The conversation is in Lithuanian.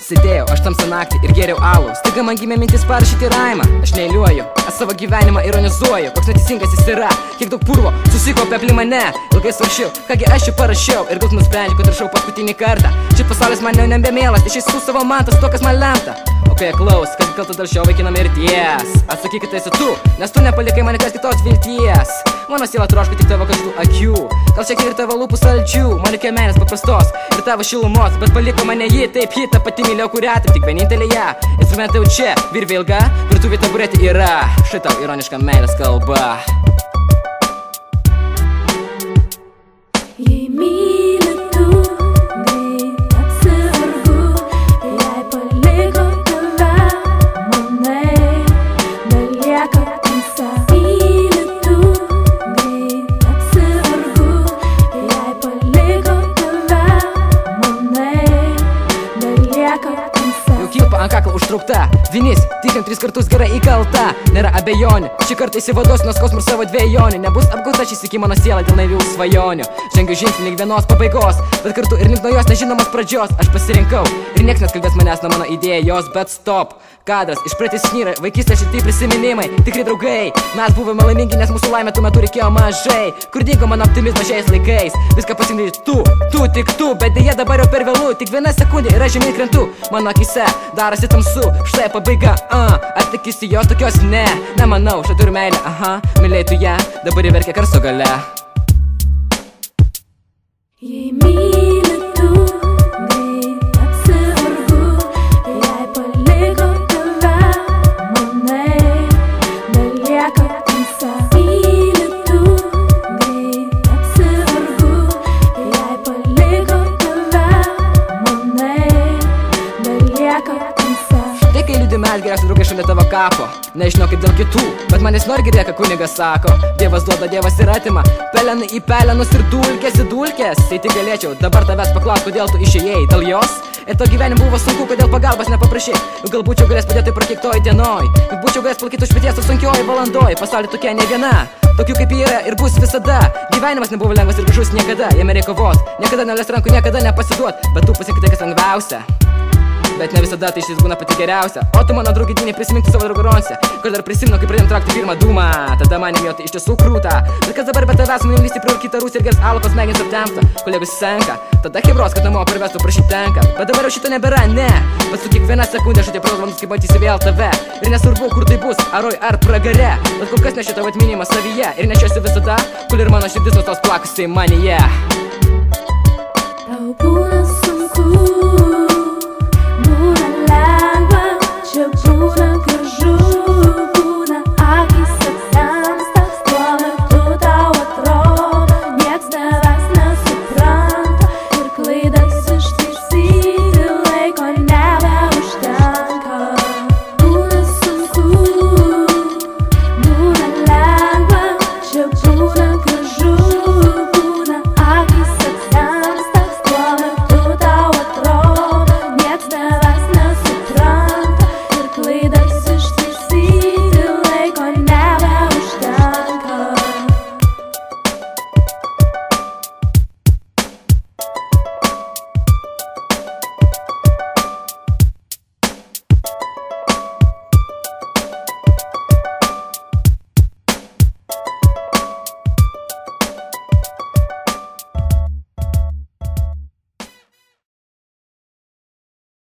Sėdėjau aš tamsią naktį ir gėriau alų. Staiga man gimė mintis parašyti raimą. Aš neiliuoju, aš savo gyvenimą ironizuoju. Koks neteisingas jis yra, kiek daug purvo susikaupė aplink mane. Ilgai svarsčiau, kągi aš čia parašiau. Ir galbūt nusprendžiau, kad rašau paskutinį kartą. Šis pasaulis man jau nebemėlas, išeisiu savo mantas to, kas man lemta. O kai klaus, kas kaltas dėl šio vaikino mirties, atsakyk, kad esi tu, nes tu nepalikai man jokios kitos vilties. Mano siela troško tik tavo karštų akių, gal šiek tiek ir tavo lūpų saldžių. Man reikia meilės paprastos ir tavo šilumos, bet paliko mane ji, taip ji, ta pati mylėjau, kurią tik vienintelė ją. Instrumentai jau čia, virvė ilga, virtuvė taburetė yra. Šitau ironiška meilės kalba. Jei myli tu, greit apsivargu, jei paliko tave, manai, belieka tamsa. Myli tu, greit apsivargu, jei paliko tave, manai, belieka tamsa. Jau kilpa ant kaklo užtraukta, vinis, tikrint 3 kartus gerai įkalta. Nėra abejonių, šį kartą įsivaduosiu nuo skausmų ir savo dvejonių. Nebus apgauta šį sykį mano siela dėl naivių svajonių. Žengiu žingsnį link vienos pabaigos, bet kartu ir link naujos nežinomos pradžios. Aš pasirinkau ir nieks neskalbės manęs nuo mano idėjos, bet stop. Kadras iš praeities snyra, vaikystės šitai prisiminimai, tikri draugai. Mes buvome laimingi, nes mūsų laimė tuo metu reikėjo mažai. Kur dingo mano optimizmas šiais laikais? Viską pasirinkti tik tu, bet dėja dabar jau per vėlų. Tik viena sekundė ir aš žemyn krentu, mano akise darosi tamsu. Štai pabaiga, ar tikisi jos tokios? Ne, nemanau, štai turiu meilę, mylėjai tu ją, dabar įverkia karsto gale. Jei myli tu, greit apsivargu, jei paliko tave, manai, belieka tamsa. Myli tu, greit apsivargu, jei paliko tave, manai, belieka tamsa. Štai kai liūdi mes geriausi draugai šalia tavo kapo. Nežinau kaip dėl kitų, bet manęs nori girdėti, ką kunigas sako. Dievas duoda, Dievas ir atima, pelenai į pelenus ir dulkės į dulkės. Tai tik galėčiau dabar tavęs paklaust, kodėl tu išėjai, dėl jos? Ir to gyvenim buvo sunku, kodėl pagalbos nepaprašai. Juk gal būčiau galės padėti prakeiktoj dienoj, juk būčiau galės palaikyti už peties sunkioj valandoj. Pasaulyje tokia ne viena, tokių kaip yra ir bus visada. Gyvenimas nebuvo lengvas ir gražus niekada, jame reikia kovot, niekada neleis rankų, niekada nepasiduot. Bet tu pasirinkti tai, kas lengviausia, bet ne visada tai šis būna pati geriausia. O tu mano draugidinė prisimink savo draugų ronse, kur dar prisimenu, kai pradėjom traukti pirmą dūmą. Tada man jauti iš tiesų krūta, bet kas dabar be tavęs manim lysti priurkyta rūsį ir gers alkos smegenis aptemsta. Kolegos senka, tada hebros, kad namo privestų prašyti tenka. Bet dabar jau šito nebėra, ne, bet su kiekviena sekundė aš atėjo prozvalandus, kaip matysi vėl tave. Ir nesvarbu, kur tai bus, aroj ar pragare, bet kol kas nešiu tavo atminimą savyje ir nešiuosi visada, kol ir mano širdis nustos plakusi manyje.